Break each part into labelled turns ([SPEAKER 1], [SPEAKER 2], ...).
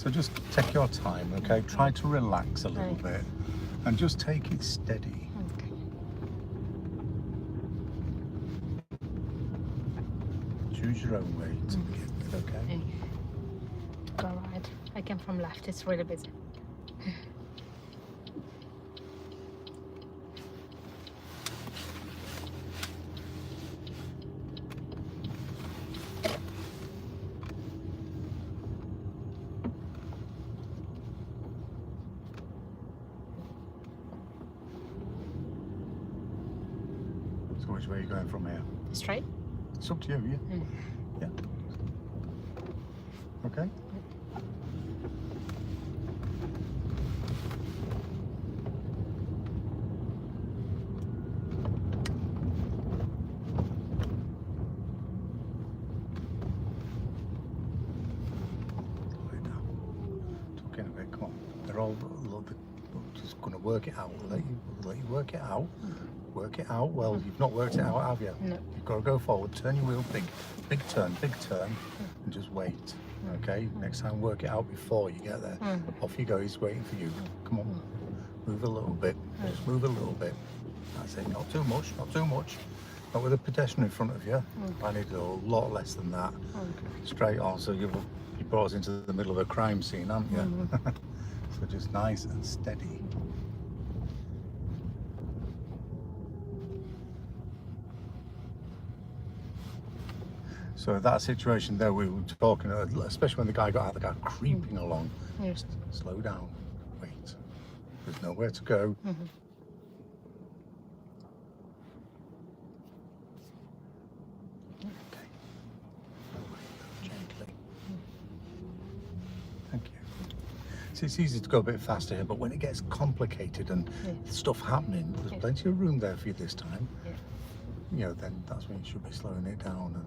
[SPEAKER 1] So just take your time, okay? Try to relax a little bit and just take it steady.
[SPEAKER 2] Okay.
[SPEAKER 1] Choose your own way to begin with, okay?
[SPEAKER 2] Go right. I came from left. It's really busy.
[SPEAKER 1] So which way are you going from here?
[SPEAKER 2] Straight?
[SPEAKER 1] It's up to you, yeah? Yeah. Okay? Slow it down. Tuck in a bit, come on. They're all just going to work it out. We'll let you work it out. Work it out. Well, you've not worked it out, have you?
[SPEAKER 2] No.
[SPEAKER 1] You've got to go forward, turn your wheel, big turn, and just wait. Okay? Next time, work it out before you get there. Off you go, he's waiting for you. Come on. Move a little bit. Just move a little bit. That's it. Not too much, not too much. Not with a pedestrian in front of you. I need a lot less than that. Straight on, so you brought us into the middle of a crime scene, haven't you? So just nice and steady. So that situation there we were talking, especially when the guy got out of the car creeping along.
[SPEAKER 2] Yes.
[SPEAKER 1] Slow down, wait. There's nowhere to go. Okay. Gently. Thank you. See, it's easy to go a bit faster here, but when it gets complicated and stuff happening, there's plenty of room there for you this time. You know, then that's when you should be slowing it down. And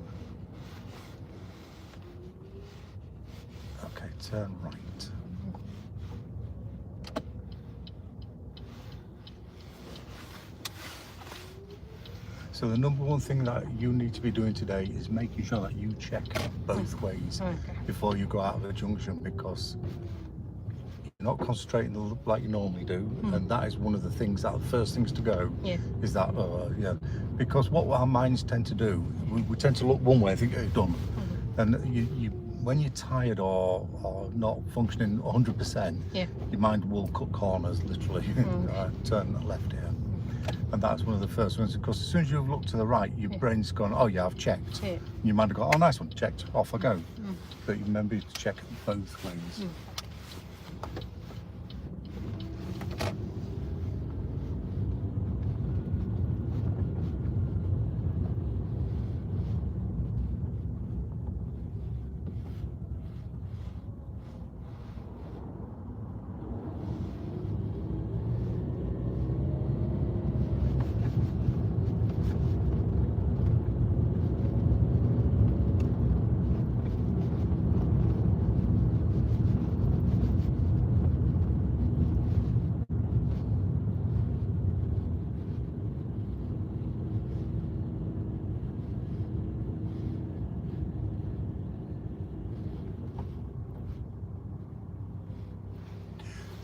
[SPEAKER 1] okay, turn right. So the number one thing that you need to be doing today is making sure that you check both ways before you go out of the junction, because you're not concentrating like you normally do, and that is one of the things that the first things to go is that because what our minds tend to do, we tend to look one way and think you're done, and you when you're tired or not functioning 100%, your mind will cut corners literally. Turn left here. And that's one of the first ones, because as soon as you look to the right, your brain's gone, oh yeah, I've checked. You might have gone, oh nice one, checked, off I go. But you remember to check both ways.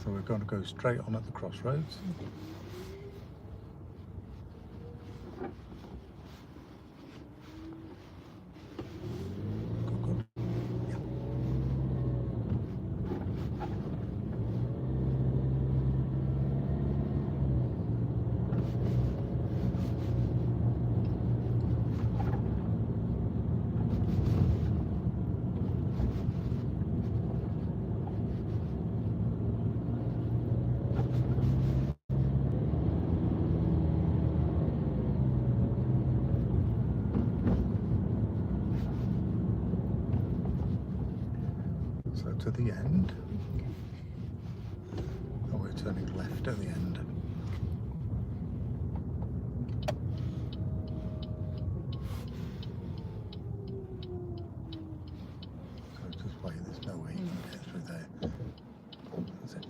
[SPEAKER 1] So we're going to go straight on at the crossroads. Good. Yeah. So to the end, and we're turning left at the end. So just wait, there's no way you can get through there. That's it.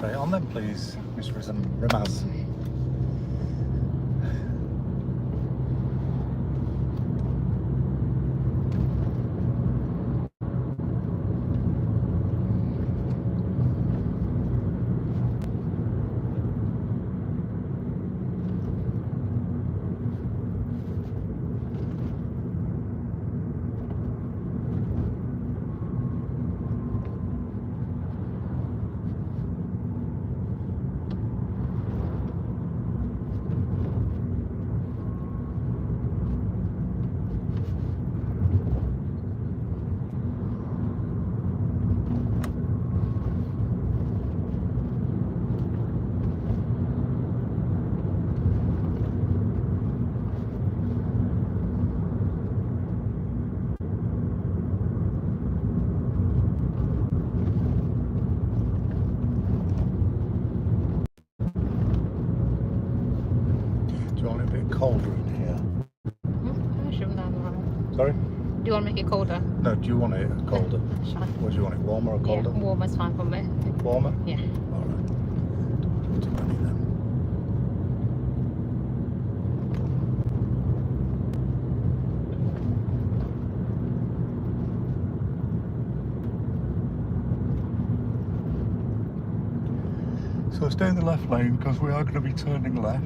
[SPEAKER 1] Straight on then, please, Miss Rimaz. Do you want it a bit colder in here?
[SPEAKER 2] I shouldn't have right.
[SPEAKER 1] Sorry?
[SPEAKER 2] Do you want to make it colder?
[SPEAKER 1] No, do you want it colder?
[SPEAKER 2] Sure.
[SPEAKER 1] What do you want it, warmer or colder?
[SPEAKER 2] Yeah, warm is fine for me.
[SPEAKER 1] Warmer?
[SPEAKER 2] Yeah.
[SPEAKER 1] Alright. Don't put too many then. So stay in the left lane because we are going to be turning left.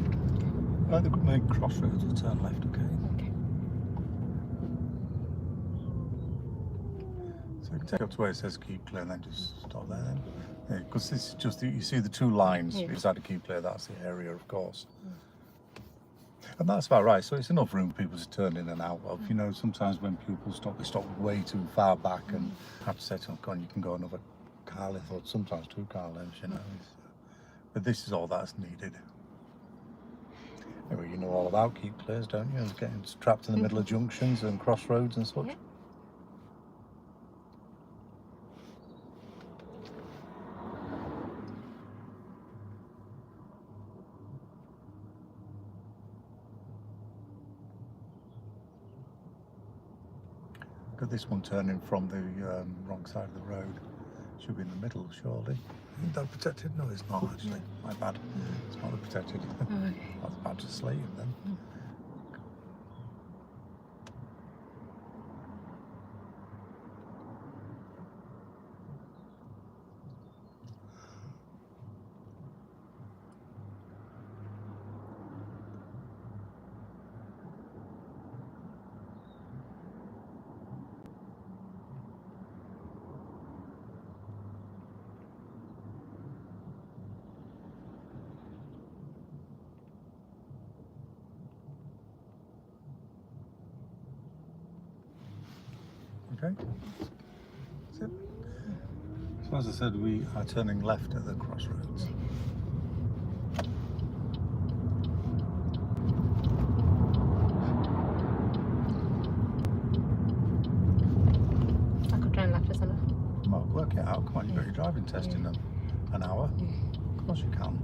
[SPEAKER 1] At the main crossroads, we'll turn left, okay?
[SPEAKER 2] Okay.
[SPEAKER 1] So you can take up to where it says keep clear and then just stop there then. Yeah, because this is just, you see the two lines beside the keep clear, that's the area of course. And that's about right, so it's enough room for people to turn in and out of. You know, sometimes when people stop, they stop way too far back and have to say to them, "Go on, you can go another car length," or sometimes 2 car lengths, you know. But this is all that's needed. Anyway, you know all about keep clears, don't you? And getting trapped in the middle of junctions and crossroads and such.
[SPEAKER 2] Yeah.
[SPEAKER 1] Got this one turning from the wrong side of the road. Should be in the middle, surely. Isn't that protected? No, it's not actually. My bad. It's not protected.
[SPEAKER 2] Okay.
[SPEAKER 1] That's bad to slate him then. Okay. That's it. So as I said, we are turning left at the crossroads.
[SPEAKER 2] I could turn left, isn't it?
[SPEAKER 1] Well, work it out. Come on, you've got your driving test in an hour. Of course you can.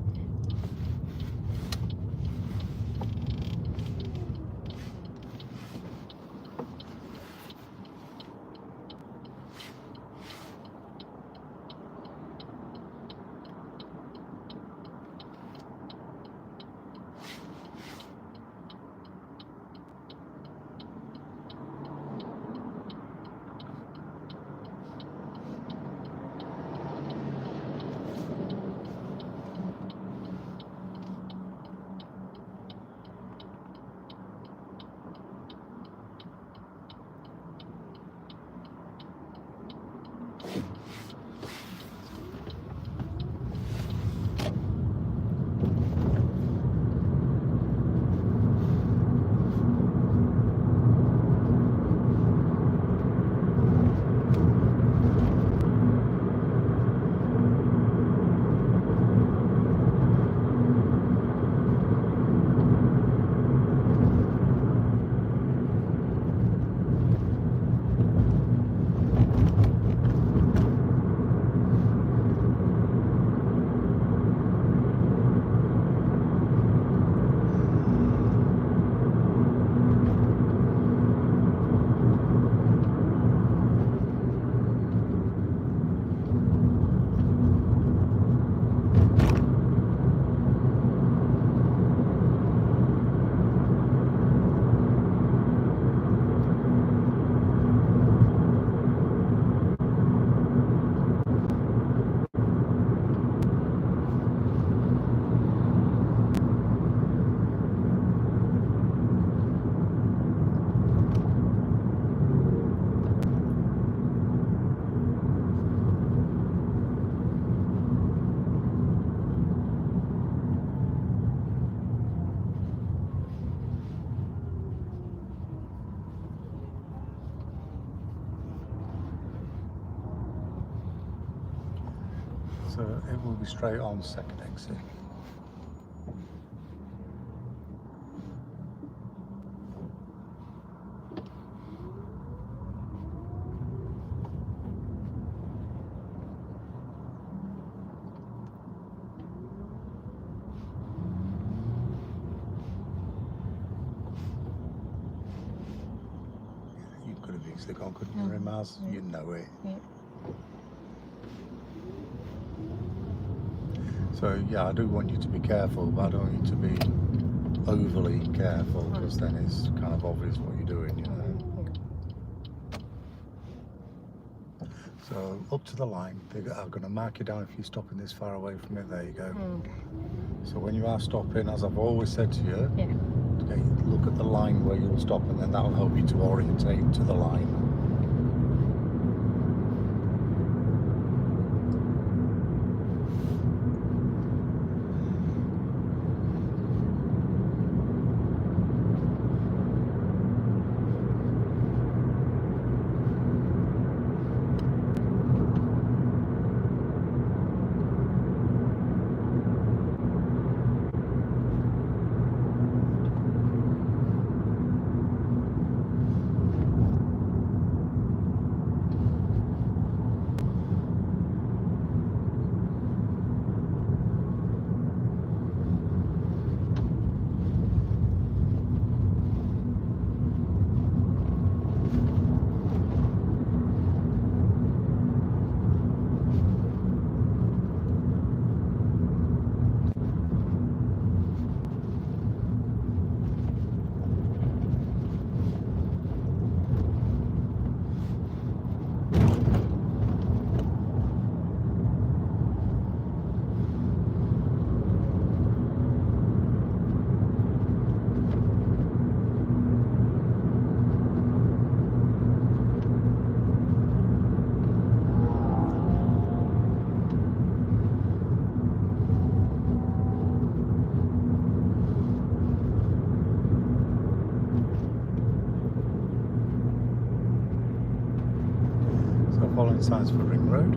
[SPEAKER 1] So it will be straight on second exit. You could have easily gone, couldn't you, Maz?
[SPEAKER 2] Yeah.
[SPEAKER 1] You know it.
[SPEAKER 2] Yeah.
[SPEAKER 1] So yeah, I do want you to be careful, but I don't want you to be overly careful, because then it's kind of obvious what you're doing, you know. So up to the line, they are going to mark you down if you're stopping this far away from it. There you go.
[SPEAKER 2] Okay.
[SPEAKER 1] So when you are stopping, as I've always said to you,
[SPEAKER 2] Yeah.
[SPEAKER 1] okay, look at the line where you'll stop, and then that'll help you to orientate to the line. Following signs for Ring Road.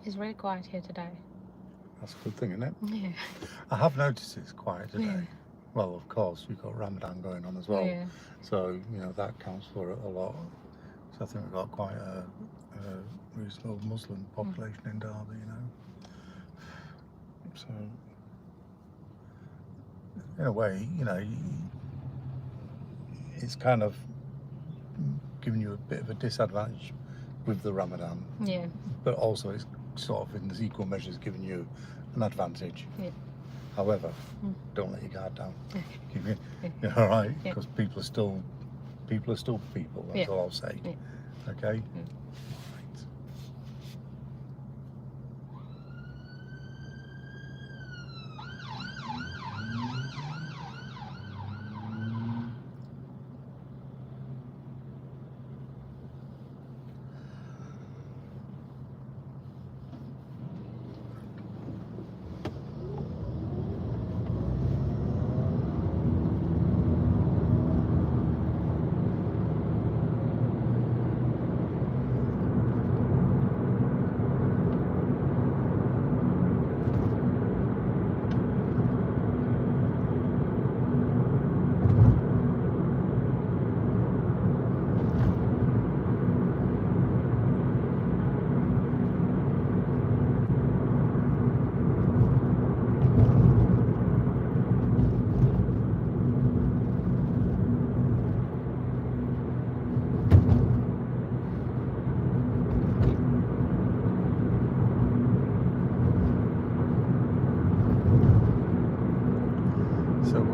[SPEAKER 2] It's really quiet here today.
[SPEAKER 1] That's a good thing, isn't it?
[SPEAKER 2] Yeah.
[SPEAKER 1] I have noticed it's quiet today.
[SPEAKER 2] Yeah.
[SPEAKER 1] Well, of course, you've got Ramadan going on as well.
[SPEAKER 2] Yeah.
[SPEAKER 1] So, you know, that counts for a lot. So I think we've got quite a reasonable Muslim population in Derby, you know. So, in a way, you know, it's kind of giving you a bit of a disadvantage with the Ramadan.
[SPEAKER 2] Yeah.
[SPEAKER 1] But also it's sort of in the equal measures giving you an advantage.
[SPEAKER 2] Yeah.
[SPEAKER 1] However, don't let your guard down.
[SPEAKER 2] Yeah.
[SPEAKER 1] You're all right,
[SPEAKER 2] Yeah.
[SPEAKER 1] because people are still people. That's all I'll say.
[SPEAKER 2] Yeah.
[SPEAKER 1] Okay.
[SPEAKER 2] Yeah.
[SPEAKER 1] Right.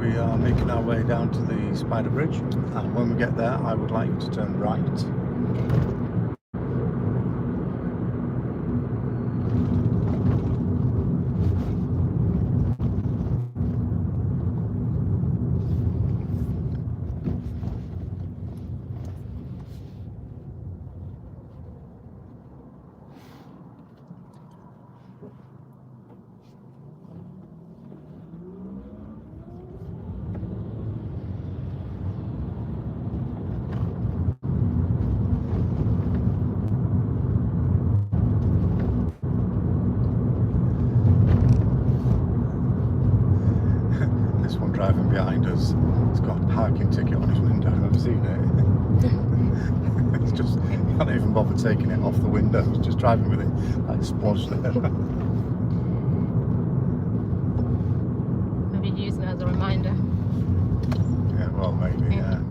[SPEAKER 1] we are making our way down to the Spider Bridge, and when we get there I would like you to turn right. This one driving behind us, it's got a parking ticket on his window. I've seen it. It's just, you can't even bother taking it off the window. It's just driving with it like splodged there.
[SPEAKER 2] Maybe using it as a reminder.
[SPEAKER 1] Yeah, well, maybe, yeah.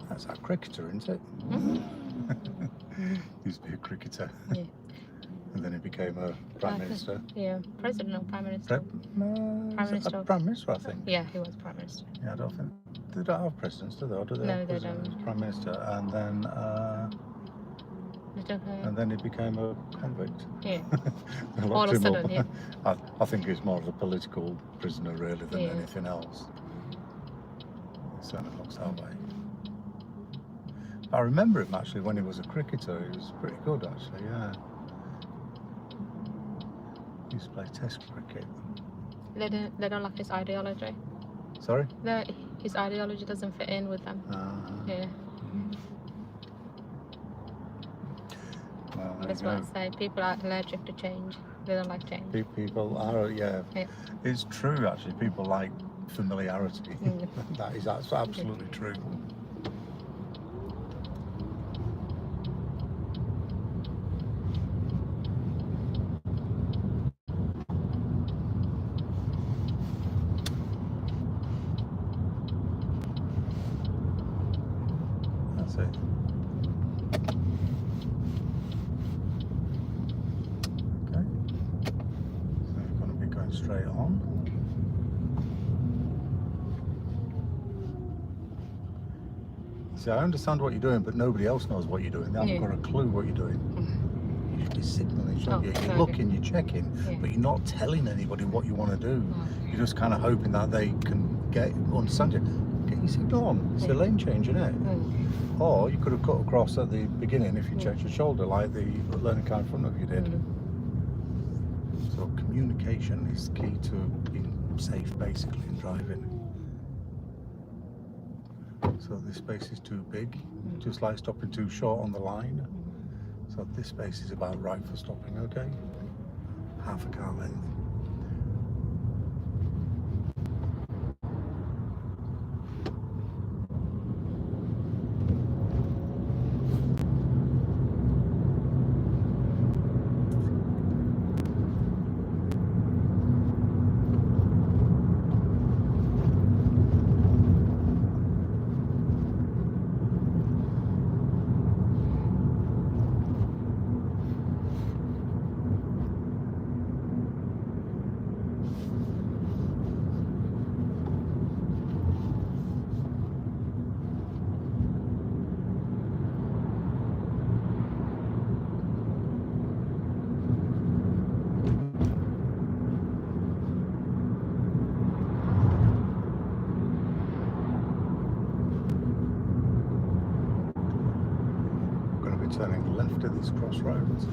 [SPEAKER 1] That's our cricketer, isn't it? He used to be a cricketer.
[SPEAKER 2] Yeah.
[SPEAKER 1] And then he became a Prime Minister.
[SPEAKER 2] Yeah, President or Prime Minister.
[SPEAKER 1] Prime
[SPEAKER 2] Minister.
[SPEAKER 1] Prime Minister, I think.
[SPEAKER 2] Yeah, he was Prime Minister.
[SPEAKER 1] Yeah, I don't think they don't have presidents, do they? Or do they?
[SPEAKER 2] No,
[SPEAKER 1] have
[SPEAKER 2] they
[SPEAKER 1] presidents?
[SPEAKER 2] don't.
[SPEAKER 1] Prime Minister, and then he became a convict.
[SPEAKER 2] Yeah.
[SPEAKER 1] They
[SPEAKER 2] All
[SPEAKER 1] locked
[SPEAKER 2] of a
[SPEAKER 1] him
[SPEAKER 2] sudden,
[SPEAKER 1] up.
[SPEAKER 2] yeah.
[SPEAKER 1] I think he's more of a political prisoner really than
[SPEAKER 2] Yeah.
[SPEAKER 1] anything else. It certainly looks that way. I remember him actually when he was a cricketer. He was pretty good actually. Yeah. He used to play Test cricket.
[SPEAKER 2] They don't like his ideology.
[SPEAKER 1] Sorry.
[SPEAKER 2] His ideology doesn't fit in with them. Yeah.
[SPEAKER 1] Well,
[SPEAKER 2] That's what I say. People are allergic to change. They don't like change.
[SPEAKER 1] People are, yeah.
[SPEAKER 2] Yeah.
[SPEAKER 1] It's true actually. People like familiarity. That's absolutely true. That's it. Okay. So we're going to be going straight on. See, I understand what you're doing, but nobody else knows what you're doing. They haven't got a clue what you're doing. You should be signaling, shouldn't you? You're looking, you're checking, but you're not telling anybody what you want to do. You're just kind of hoping that they can understand you. Get your signal on. It's a lane change, isn't it? Or you could have cut across at the beginning if you checked your shoulder, like the learning car in front of you did. So communication is key to being safe, basically, in driving. So this space is too big, just like stopping too short on the line. So this space is about right for stopping, okay? Half a car length. Turning left at this crossroads.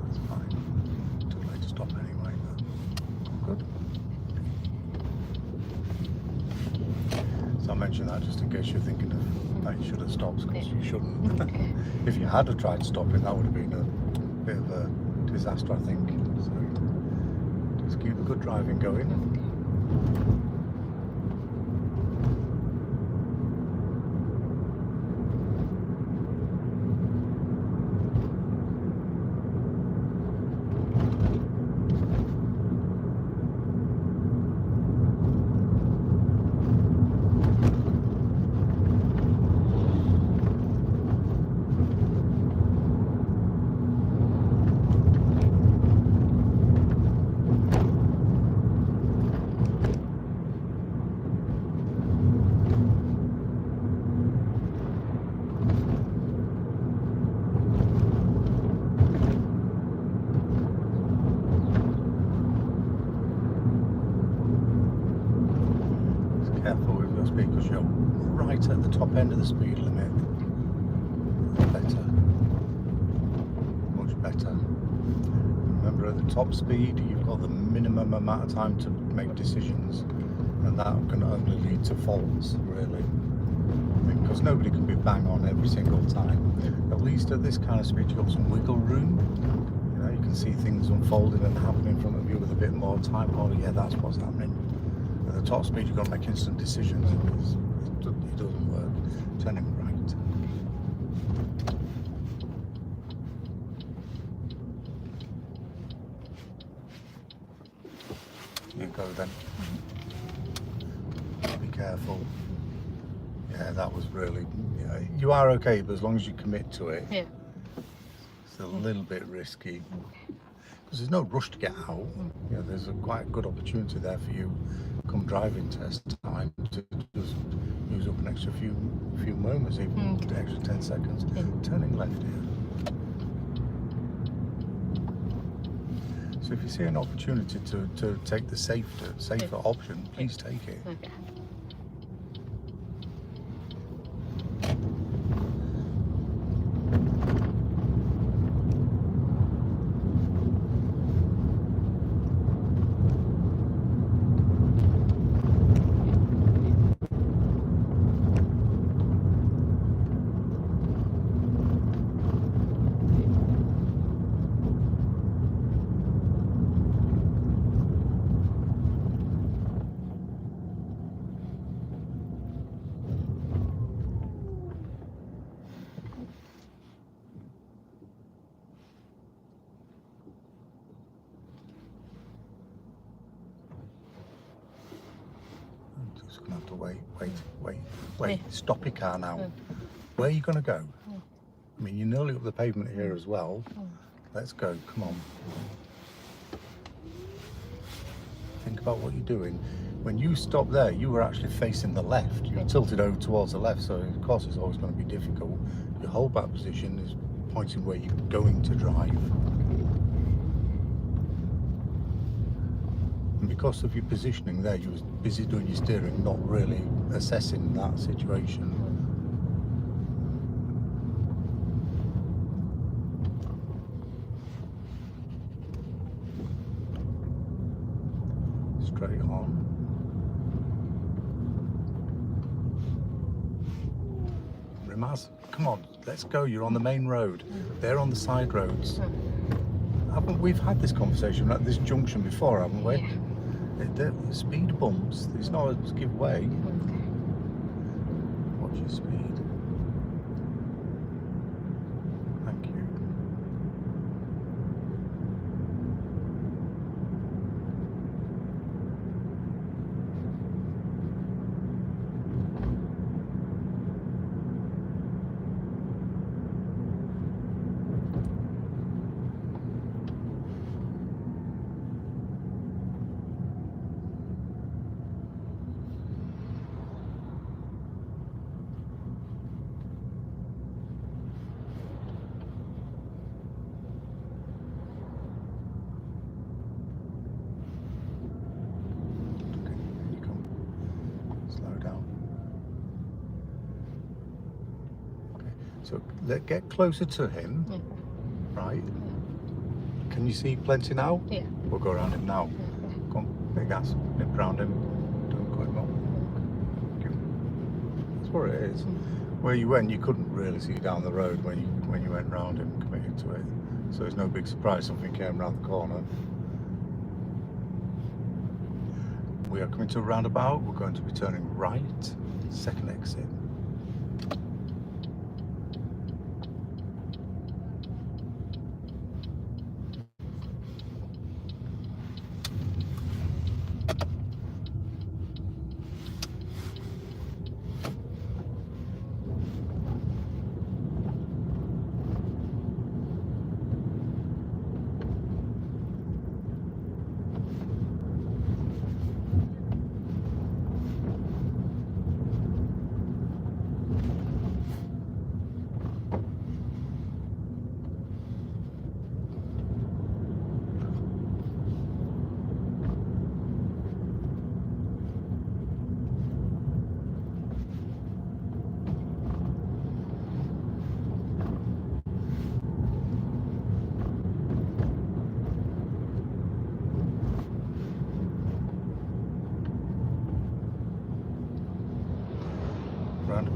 [SPEAKER 1] That's fine. Too late to stop anyway, but good. So I mentioned that just in case you're thinking of that you should have stopped, because you shouldn't. If you had have tried stopping, that would have been a bit of a disaster, I think. So just keep the good driving going. you're right at the top end of the speed limit. Better. Much better. Remember, at the top speed, you've got the minimum amount of time to make decisions, and that can only lead to faults, really. Because nobody can be bang on every single time. At least at this kind of speed, you've got some wiggle room. You know, you can see things unfolding and happening in front of you with a bit more time. Oh yeah, that's what's happening. At the top speed, you've got to make instant decisions. It doesn't work. Turning right. You go then. Be careful. Yeah, that was really. Yeah, you are okay, but as long as you commit to it,
[SPEAKER 2] Yeah.
[SPEAKER 1] it's a little bit risky because there's no rush to get out. You know, there's a quite good opportunity there for you, come driving test time, to just use up an extra few moments, even an extra 10 seconds.
[SPEAKER 2] Yeah.
[SPEAKER 1] Turning left here. So if you see an opportunity to take the safer option, please take it.
[SPEAKER 2] Okay.
[SPEAKER 1] Just gonna have to wait.
[SPEAKER 2] Yeah.
[SPEAKER 1] Stop your car now.
[SPEAKER 2] Yeah.
[SPEAKER 1] Where are you gonna go?
[SPEAKER 2] Yeah.
[SPEAKER 1] I mean, you're nearly up the pavement here as well. Let's go, come on. Think about what you're doing. When you stop there, you were actually facing the left. You're tilted over towards the left, so of course it's always going to be difficult. Your whole back position is pointing where you're going to drive. And because of your positioning there, you was busy doing your steering, not really assessing that situation. Straight on. Rimaz, come on, let's go. You're on the main road. They're on the side roads. We've had this conversation at this junction before, haven't we?
[SPEAKER 2] Yeah.
[SPEAKER 1] They're speed bumps. There's not a give way. Watch your speed. Thank you. So get closer to him, right? Can you see plenty now?
[SPEAKER 2] Yeah.
[SPEAKER 1] We'll go around him now. Come on, big gas, nip round him. Don't go him up. That's what it is. Where you went, you couldn't really see down the road when you went round him, committed to it. So it's no big surprise something came round the corner. We are coming to a roundabout. We're going to be turning right, second exit.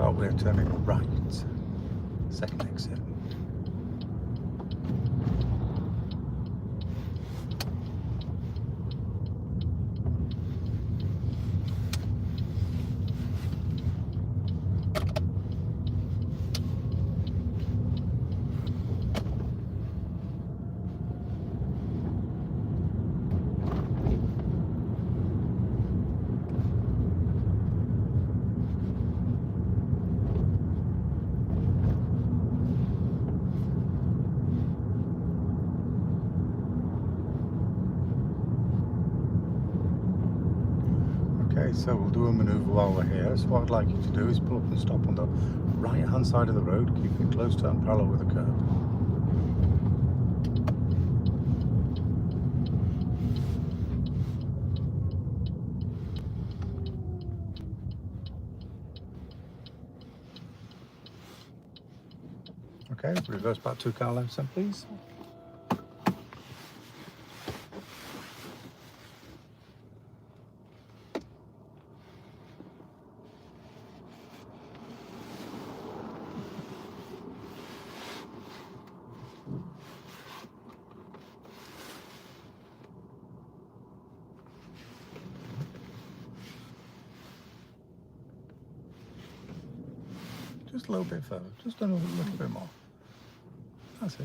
[SPEAKER 1] roundabout, we're turning right. Second exit. Okay, so we'll do a manoeuvre while we're here. So what I'd like you to do is pull up and stop on the right hand side of the road, keeping close to and parallel with the curb. Okay, reverse back 2 car lengths then please. Just a little bit further, just a little bit more. That's it.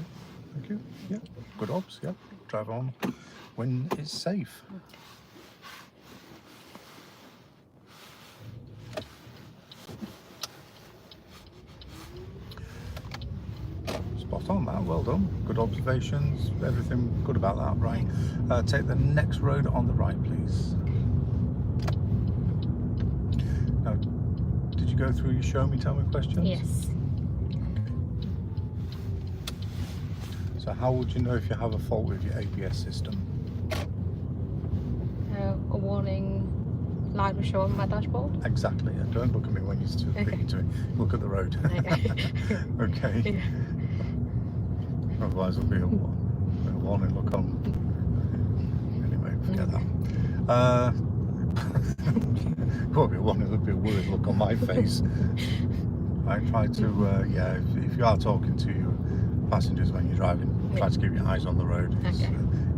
[SPEAKER 1] Thank you. Yeah. Good obs. Yeah. Drive on when it's safe. Spot on that. Well done. Good observations. Everything good about that. Right. Take the next road on the right, please. Now, did you go through your show me, tell me questions?
[SPEAKER 2] Yes.
[SPEAKER 1] So how would you know if you have a fault with your ABS system?
[SPEAKER 2] A warning light will show on my dashboard.
[SPEAKER 1] Exactly. Yeah. Don't look at me when you're speaking to me. Look at the road. Okay.
[SPEAKER 2] Yeah.
[SPEAKER 1] Otherwise there'll be a warning look on. Anyway, forget that. Won't be a warning, there'll be a worried look on my face. I try to, yeah, if you are talking to your passengers when you're driving, try to keep your eyes on the road.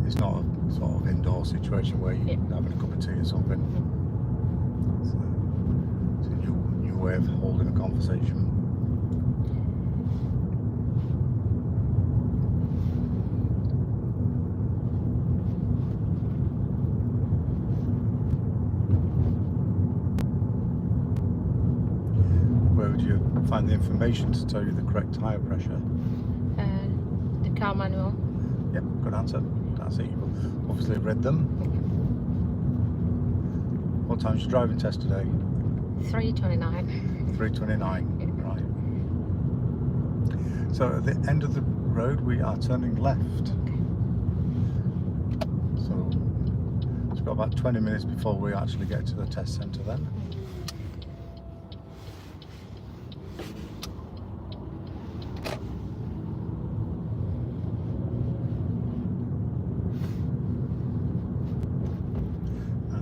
[SPEAKER 1] It's not a sort of indoor situation where you're having a cup of tea or something. It's a new way of holding a conversation. Where would you find the information to tell you the correct tyre pressure?
[SPEAKER 2] The car manual.
[SPEAKER 1] Yep, good answer. That's it. You've obviously read them. What time's your driving test today?
[SPEAKER 2] 3:29.
[SPEAKER 1] 3:29. Right. So at the end of the road, we are turning left. So it's got about 20 minutes before we actually get to the test centre then.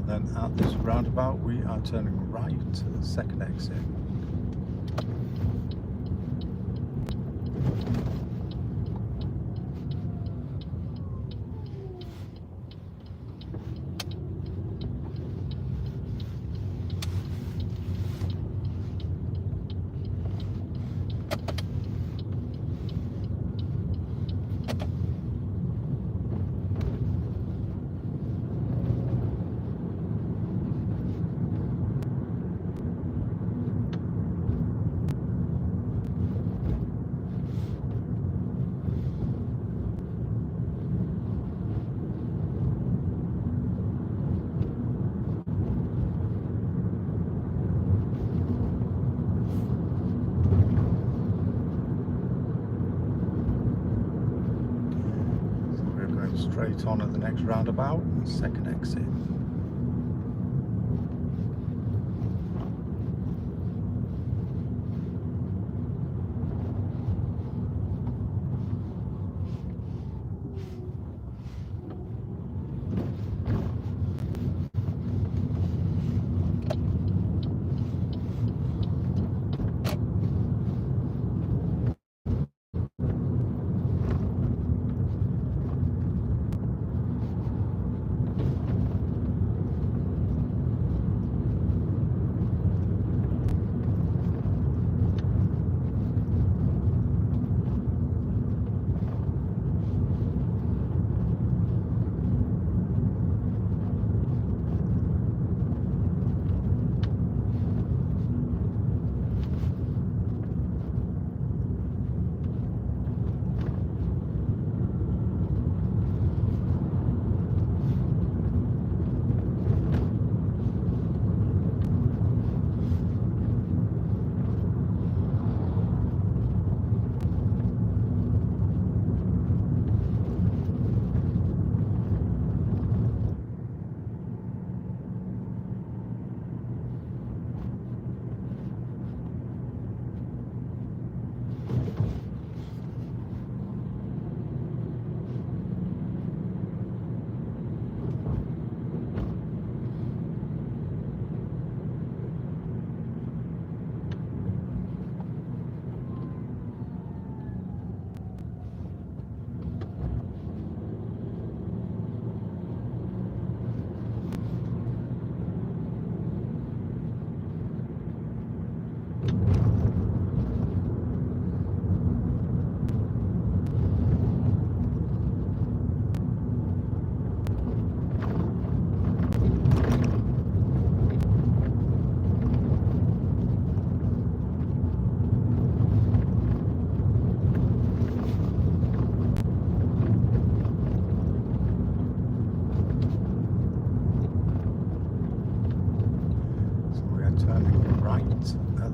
[SPEAKER 1] Then at this roundabout we are turning right to the second exit. Straight on at the next roundabout, second exit.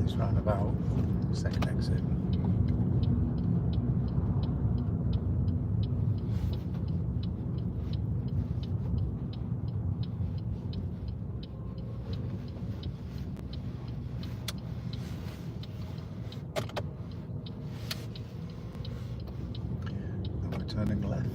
[SPEAKER 1] this roundabout, second exit. And we're turning left.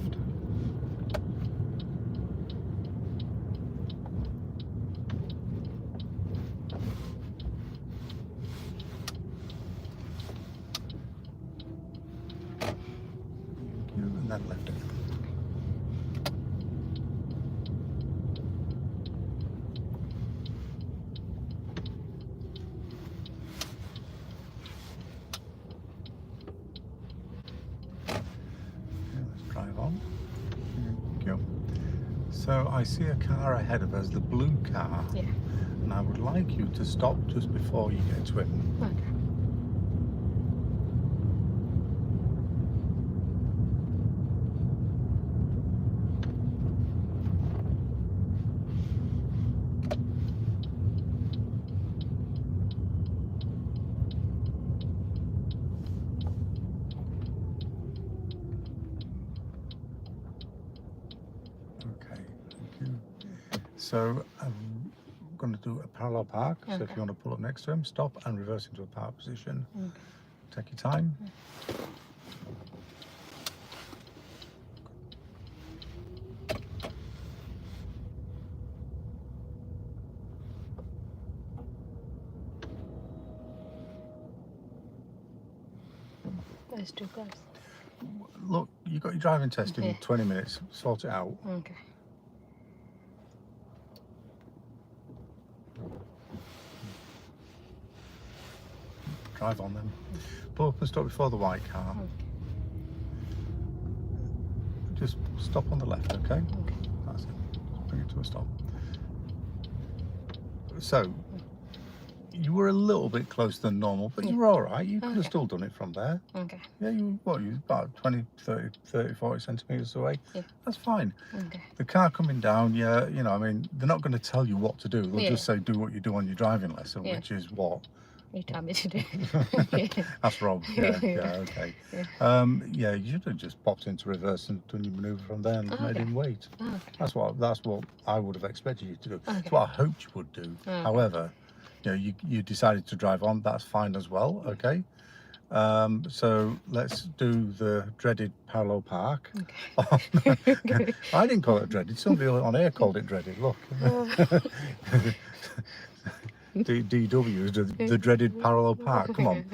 [SPEAKER 1] And then left again. Okay, let's drive on. Thank you. So I see a car ahead of us, the blue car,
[SPEAKER 2] Yeah.
[SPEAKER 1] and I would like you to stop just before you get to him.
[SPEAKER 2] Okay.
[SPEAKER 1] Okay, thank you. So I'm going to do a parallel park. So if
[SPEAKER 2] Okay.
[SPEAKER 1] you want to pull up next to him, stop and reverse into a park position.
[SPEAKER 2] Okay.
[SPEAKER 1] Take your time.
[SPEAKER 2] That's too close.
[SPEAKER 1] Look, you got your driving test in
[SPEAKER 2] Yeah.
[SPEAKER 1] 20 minutes. Sort it out.
[SPEAKER 2] Okay.
[SPEAKER 1] Drive on them. Pull up and stop before the white car.
[SPEAKER 2] Okay.
[SPEAKER 1] Just stop on the left, okay?
[SPEAKER 2] Okay.
[SPEAKER 1] That's it. Bring it to a stop. So, you were a little bit closer than normal, but you were all right. You could have
[SPEAKER 2] Okay.
[SPEAKER 1] still done it from there.
[SPEAKER 2] Okay.
[SPEAKER 1] Yeah, you were about 20, 30, 40 centimetres away.
[SPEAKER 2] Yeah.
[SPEAKER 1] That's fine.
[SPEAKER 2] Okay.
[SPEAKER 1] The car coming down, yeah, you know, I mean, they're not going to tell you what to do. They'll
[SPEAKER 2] Yeah.
[SPEAKER 1] just say, do what you do on your driving lesson,
[SPEAKER 2] Yeah.
[SPEAKER 1] which is what?
[SPEAKER 2] You tell me to do.
[SPEAKER 1] That's Rob. Yeah,
[SPEAKER 2] Yeah.
[SPEAKER 1] yeah, okay.
[SPEAKER 2] Yeah.
[SPEAKER 1] Yeah, you should have just popped into reverse and done your manoeuvre from there and made
[SPEAKER 2] Okay.
[SPEAKER 1] him wait.
[SPEAKER 2] Okay.
[SPEAKER 1] That's what I would have expected you to do. That's
[SPEAKER 2] Okay.
[SPEAKER 1] what I hoped you would do.
[SPEAKER 2] Okay.
[SPEAKER 1] However, you know, you decided to drive on. That's fine as well. Okay. So let's do the dreaded parallel park.
[SPEAKER 2] Okay.
[SPEAKER 1] I didn't call it dreaded. Somebody on air called it dreaded. Look. DW is the dreaded parallel park. Come on.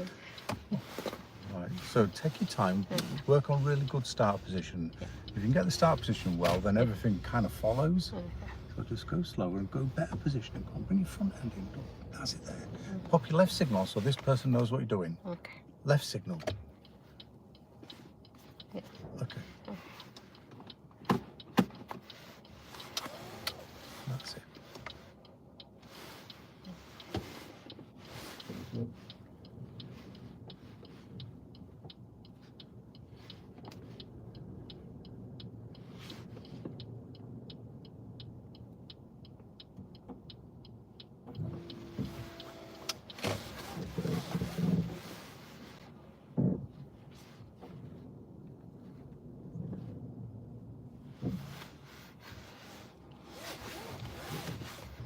[SPEAKER 1] Right. So take your time. Work on really good start position. If you can get the start position well, then everything kind of follows.
[SPEAKER 2] Okay.
[SPEAKER 1] So just go slower and go better positioning. Come on, bring your front end in. That's it there. Pop your left signal so this person knows what you're doing.
[SPEAKER 2] Okay.
[SPEAKER 1] Left signal.
[SPEAKER 2] Yeah.
[SPEAKER 1] Okay. That's it.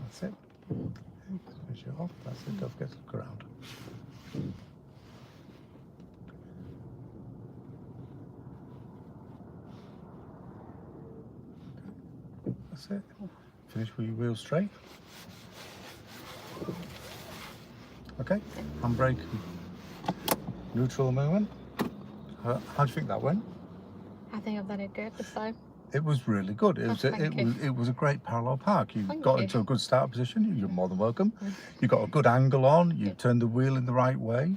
[SPEAKER 1] That's it. Finish it off. That's it. Don't forget to look around. That's it. Finish with your wheels straight. Okay. Handbrake. Neutral movement. How do you think that went?
[SPEAKER 2] I think I've done it good this time.
[SPEAKER 1] It was really good. It was
[SPEAKER 2] thank you.
[SPEAKER 1] it was a great parallel park. You
[SPEAKER 2] Thank
[SPEAKER 1] got
[SPEAKER 2] you.
[SPEAKER 1] into a good start position. You're more than welcome. You got a good angle on. You turned the wheel in the right way.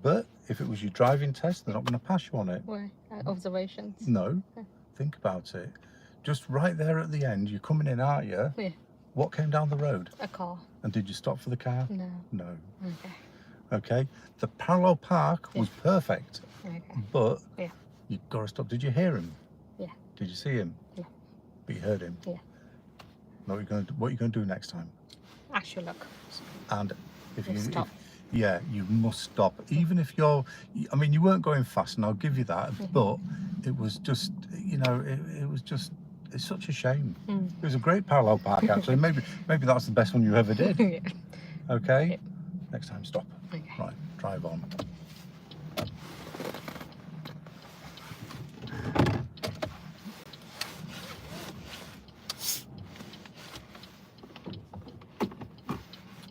[SPEAKER 1] But if it was your driving test, they're not going to pass you on it.
[SPEAKER 2] Where? Observations.
[SPEAKER 1] No. Think about it. Just right there at the end, you're coming in, aren't you?
[SPEAKER 2] Yeah.
[SPEAKER 1] What came down the road?
[SPEAKER 2] A car.
[SPEAKER 1] And did you stop for the car?
[SPEAKER 2] No.
[SPEAKER 1] No.
[SPEAKER 2] Okay.
[SPEAKER 1] Okay. The parallel park was perfect,
[SPEAKER 2] Okay.
[SPEAKER 1] but
[SPEAKER 2] Yeah.
[SPEAKER 1] you got to stop. Did you hear him?
[SPEAKER 2] Yeah.
[SPEAKER 1] Did you see him?
[SPEAKER 2] Yeah.
[SPEAKER 1] But you heard him.
[SPEAKER 2] Yeah.
[SPEAKER 1] What are you going to do next time?
[SPEAKER 2] Actually, look.
[SPEAKER 1] And if you
[SPEAKER 2] Stop.
[SPEAKER 1] yeah, you must stop. Even if you're, I mean, you weren't going fast, and I'll give you that, but it was just, you know, it was just, it's such a shame. It was a great parallel park, actually. Maybe that's the best one you ever did.
[SPEAKER 2] Yeah.
[SPEAKER 1] Okay?
[SPEAKER 2] Yeah.
[SPEAKER 1] Next time, stop.
[SPEAKER 2] Okay.
[SPEAKER 1] Right, drive on.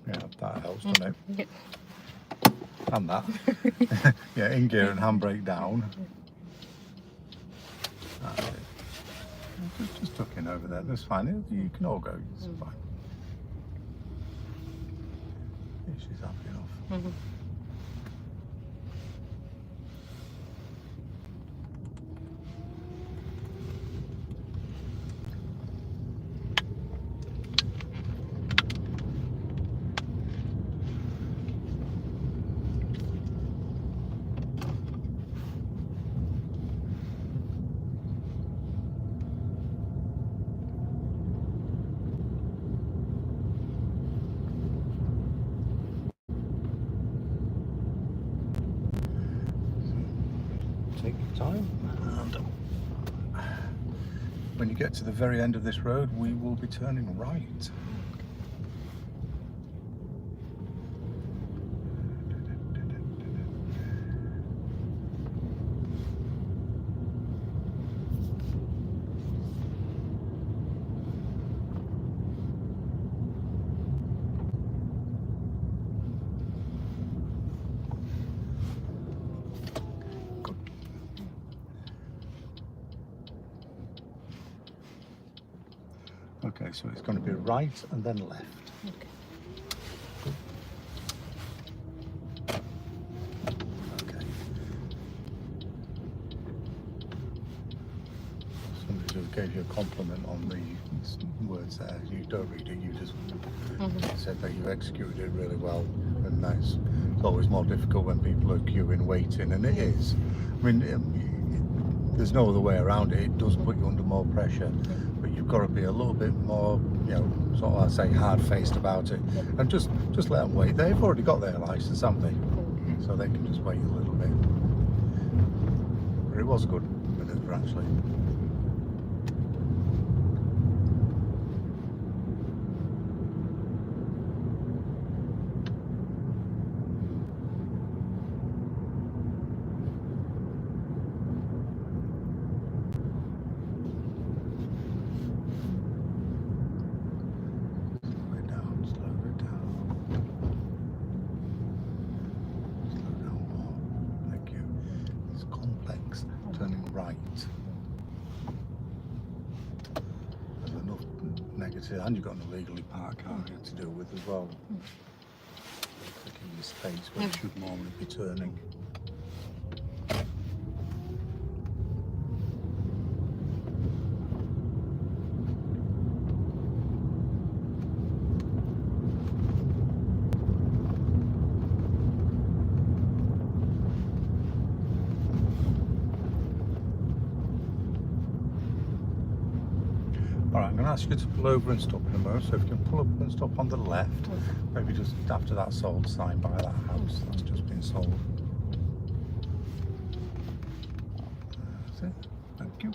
[SPEAKER 1] Yeah, that helps, doesn't it?
[SPEAKER 2] Yeah.
[SPEAKER 1] And that. Yeah, in gear and handbrake down. That's it. Just tuck in over there, that's fine. You can all go, it's fine. Yeah, she's happy enough. Take your time, and when you get to the very end of this road, we will be turning right. Okay, so it's going to be right and then left.
[SPEAKER 2] Okay.
[SPEAKER 1] Okay. Somebody just gave you a compliment on the words there. You don't read it, you just said that you've executed it really well. And that's it's always more difficult when people are queuing, waiting, and it is. I mean, there's no other way around it. It does put you under more pressure. But you've got to be a little bit more, you know, sort of, I say, hard-faced about it, and just let them wait. They've already got their license, haven't they? So they can just wait a little bit. But it was a good manoeuvre, actually. Turning right. There's enough negative, and you've got an illegally parked car here to deal with as well. Taking your space where you should normally be turning. Alright, I'm going to ask you to pull over and stop in a moment, so if you can pull up and stop on the left, maybe just after that sold sign by that house that's just been sold. That's it, thank you.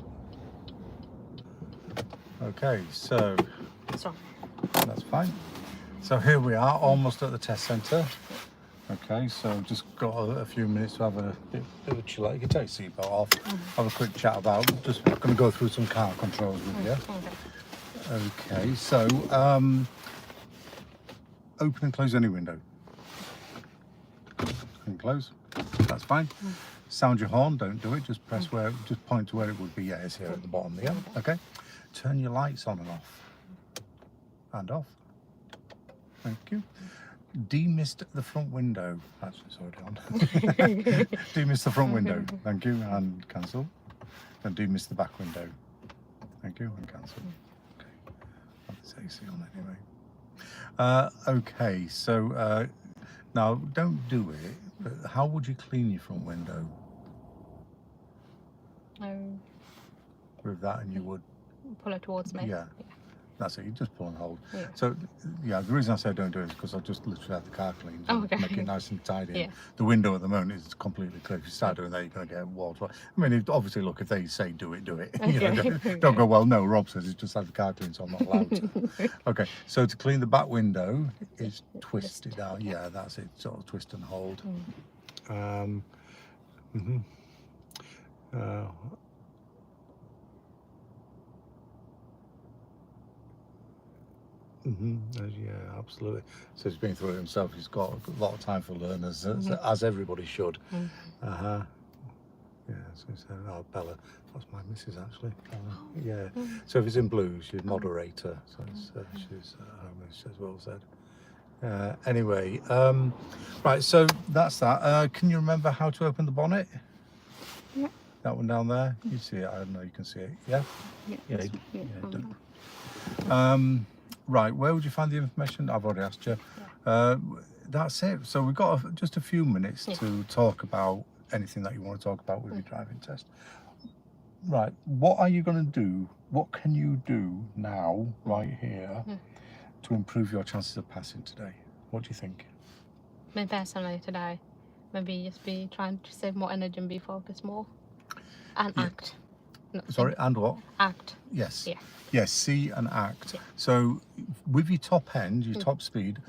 [SPEAKER 1] Okay, so
[SPEAKER 2] Sorry.
[SPEAKER 1] that's fine. So here we are, almost at the test centre. Okay, so just got a few minutes to have a bit of a chill out. You can take your seatbelt off, have a quick chat about, just going to go through some car controls with you. Okay, so open and close any window. And close, that's fine. Sound your horn, don't do it, just press where, just point to where it would be. Yeah, it's here at the bottom, yeah, okay. Turn your lights on and off. And off. Thank you. Demist the front window. Actually, it's already on. Demist the front window. Thank you. And cancel. And demist the back window. Thank you. And cancel. Okay. Have this AC on anyway. Okay. So now don't do it. But how would you clean your front window? With that, and you would
[SPEAKER 2] Pull it towards me.
[SPEAKER 1] Yeah. That's it. You just pull and hold.
[SPEAKER 2] Yeah.
[SPEAKER 1] So, yeah, the reason I say don't do it is because I just literally had the car cleaned and
[SPEAKER 2] Okay.
[SPEAKER 1] make it nice and tidy.
[SPEAKER 2] Yeah.
[SPEAKER 1] The window at the moment is completely clear. If you start doing that, you're going to get walls. I mean, obviously, look, if they say do it, do it. You know, don't go, well, no, Rob says it's just had the car cleaned, so I'm not allowed to. Okay, so to clean the back window is twist it down. Yeah, that's it. Sort of twist and hold. Yeah, absolutely. So he's been through it himself. He's got a lot of time for learners, as everybody should. Yeah, so he said, oh, Bella, that's my missus actually. Yeah, so if it's in blue, she's moderator. So it's, she's home, as well said. Anyway, right, so that's that. Can you remember how to open the bonnet?
[SPEAKER 2] Yeah.
[SPEAKER 1] That one down there? You see it? I don't know, you can see it. Yeah?
[SPEAKER 2] Yeah.
[SPEAKER 1] Right, where would you find the information? I've already asked you. That's it. So we've got just a few minutes to talk about anything that you want to talk about with your driving test. Right, what are you going to do? What can you do now, right here, to improve your chances of passing today? What do you think?
[SPEAKER 2] Me personally today, maybe just be trying to save more energy and be focused more. And act.
[SPEAKER 1] Sorry, and what?
[SPEAKER 2] Act.
[SPEAKER 1] Yes.
[SPEAKER 2] Yeah.
[SPEAKER 1] Yes, see and act.
[SPEAKER 2] Yeah.
[SPEAKER 1] So with your top end, your top speed,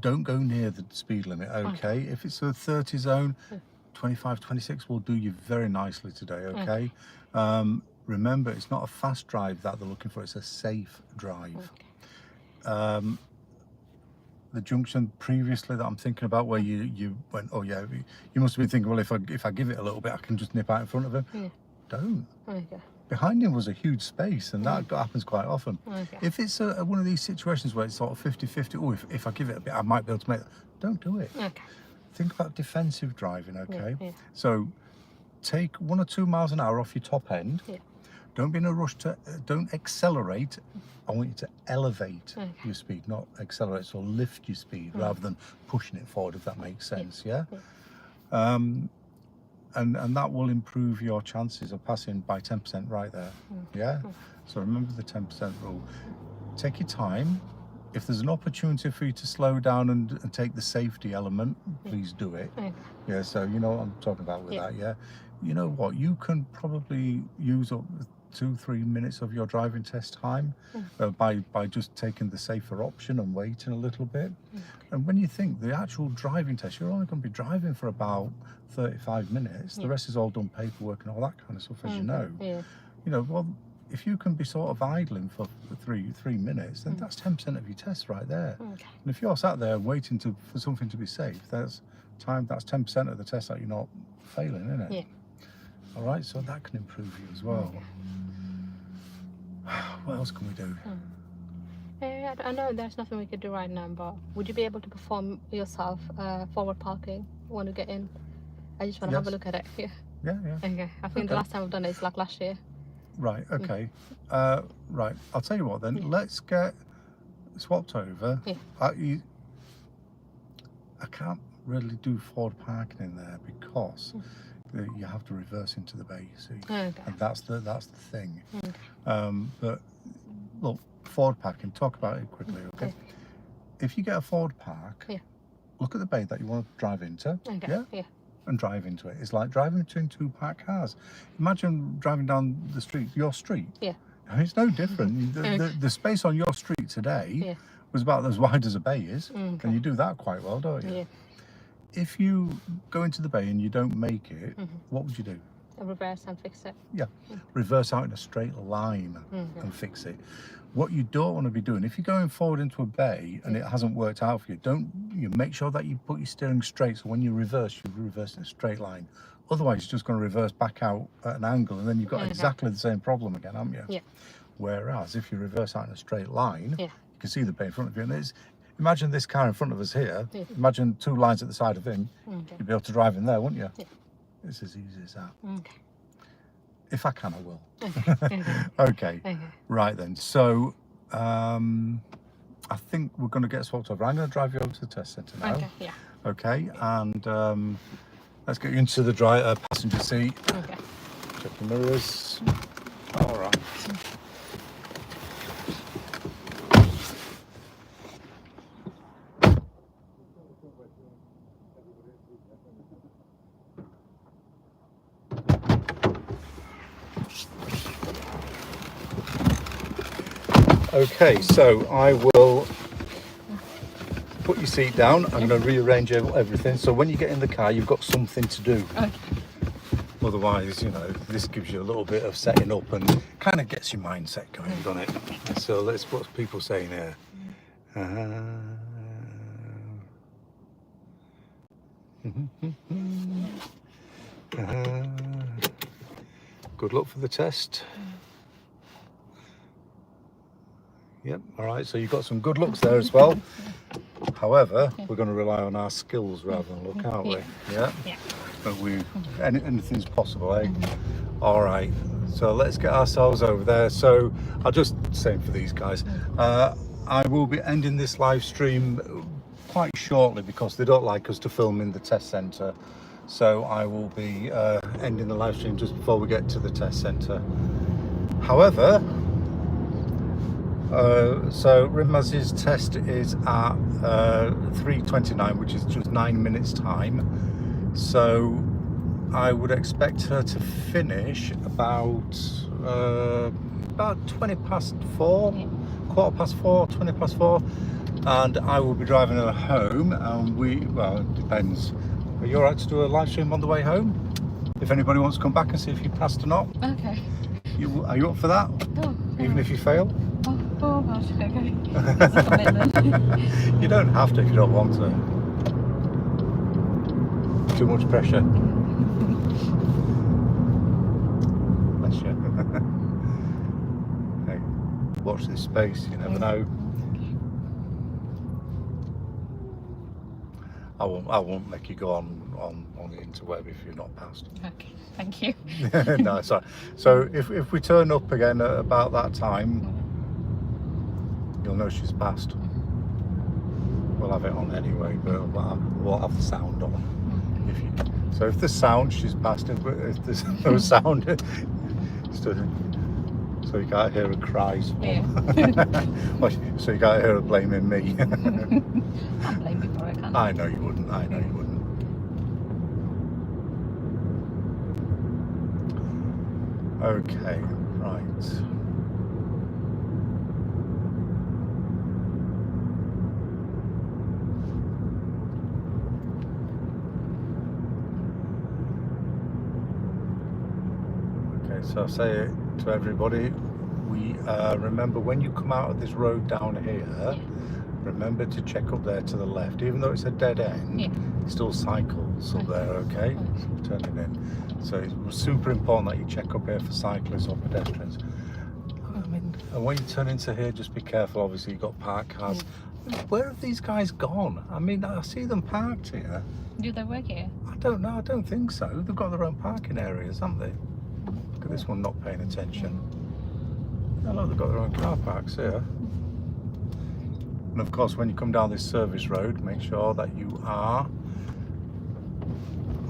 [SPEAKER 1] don't go near the speed limit, okay? If it's a 30 zone, 25, 26 will do you very nicely today, okay? Remember, it's not a fast drive that they're looking for, it's a safe drive. The junction previously that I'm thinking about where you went, oh yeah, you must have been thinking, well, if I give it a little bit, I can just nip out in front of him. Don't. Behind him was a huge space, and that happens quite often. If it's one of these situations where it's sort of 50-50, oh, if I give it a bit, I might be able to make it. Don't do it. Think about defensive driving, okay? So take 1 or 2 miles an hour off your top end. Don't be in a rush to, don't accelerate. I want you to elevate your speed, not accelerate, so lift your speed rather than pushing it forward, if that makes sense, yeah? And that will improve your chances of passing by 10% right there, yeah? So remember the 10% rule. Take your time. If there's an opportunity for you to slow down and take the safety element, please do it. Yeah, so you know what I'm talking about with that, yeah? You know what, you can probably use up 2-3 minutes of your driving test time by just taking the safer option and waiting a little bit. And when you think the actual driving test, you're only going to be driving for about 35 minutes. The rest is all done paperwork and all that kind of stuff, as you know. You know, well, if you can be sort of idling for three minutes, then that's 10% of your test right there. And if you're sat there waiting for something to be safe, that's 10% of the test that you're not failing, isn't it? All right, so that can improve you as well. What else can we do?
[SPEAKER 2] I know there's nothing we could do right now, but would you be able to perform yourself forward parking when you get in? I just want to have a look at it.
[SPEAKER 1] Yeah.
[SPEAKER 2] Okay, I think the last time I've done it is like last year.
[SPEAKER 1] Right, okay. Right, I'll tell you what then, let's get swapped over. I can't really do forward parking in there because you have to reverse into the bay, see? And that's the thing. But look, forward parking, talk about it quickly, okay? If you get a forward park, look at the bay that you want to drive into, and drive into it. It's like driving between 2 parked cars. Imagine driving down the street, your street. I mean, it's no different. The space on your street today was about as wide as a bay is, and you do that quite well, don't you? If you go into the bay and you don't make it, what would you do?
[SPEAKER 2] Reverse and fix it.
[SPEAKER 1] Reverse out in a straight line and fix it. What you don't want to be doing, if you're going forward into a bay and it hasn't worked out for you, make sure that you put your steering straight, so when you reverse in a straight line. Otherwise, you're just going to reverse back out at an angle, and then you've got exactly the same problem again, haven't you? Whereas if you reverse out in a straight line, you can see the bay in front of you, and imagine this car in front of us here. Imagine 2 lines at the side of him. You'd be able to drive in there, wouldn't you? It's as easy as that. If I can, I will. Okay. Right then. So I think we're going to get swapped over. I'm going to drive you over to the test centre now. Okay. And let's get you into the passenger seat. Check the mirrors. All right. Okay, so I will put your seat down. I'm going to rearrange everything. So when you get in the car, you've got something to do.
[SPEAKER 2] Okay.
[SPEAKER 1] Otherwise, you know, this gives you a little bit of setting up and kind of gets your mindset going, doesn't it? So let's, what's people saying here? Good luck for the test. Yep, all right, so you've got some good looks there as well. However, we're going to rely on our skills rather than luck, aren't we? Yeah?
[SPEAKER 2] Yeah.
[SPEAKER 1] But anything's possible, eh? All right, so let's get ourselves over there. So I'll just say for these guys, I will be ending this live stream quite shortly because they don't like us to film in the test centre. So I will be ending the live stream just before we get to the test centre. However, so Rimaz's test is at 3:29, which is just 9 minutes time. So I would expect her to finish about 20 past 4, quarter past 4, 20 past 4, and I will be driving her home. And well, it depends. Are you alright to do a live stream on the way home? If anybody wants to come back and see if you passed or not.
[SPEAKER 2] Okay.
[SPEAKER 1] Are you up for that?
[SPEAKER 2] Oh,
[SPEAKER 1] Even if you fail?
[SPEAKER 2] Oh gosh, okay. That's a commitment.
[SPEAKER 1] You don't have to if you don't want to. Too much pressure. Bless you. Hey, watch this space, you never know. I won't make you go on the interweb if you're not passed.
[SPEAKER 2] Okay, thank you.
[SPEAKER 1] No, sorry. So if we turn up again at about that time, you'll know she's passed. We'll have it on anyway, but we'll have the sound on. So if there's sound, she's passed. If there's no sound, so you can't hear her cries.
[SPEAKER 2] Yeah.
[SPEAKER 1] So you can't hear her blaming me.
[SPEAKER 2] I'll blame you for it, can't I?
[SPEAKER 1] I know you wouldn't. I know you wouldn't. Okay, right. Okay, so I'll say it to everybody. We remember when you come out of this road down here, remember to check up there to the left. Even though it's a dead end, it still cycles up there, okay? So we're turning in. So it's super important that you check up here for cyclists or pedestrians. And when you turn into here, just be careful. Obviously, you've got parked cars. Where have these guys gone? I mean, I see them parked here.
[SPEAKER 2] Do they work here?
[SPEAKER 1] I don't know. I don't think so. They've got their own parking areas, haven't they? Look at this one not paying attention. Oh, look, they've got their own car parks here. And of course, when you come down this service road, make sure that you are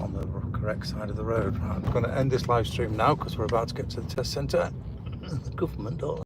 [SPEAKER 1] on the correct side of the road. Right, I'm going to end this live stream now because we're about to get to the test centre. The government don't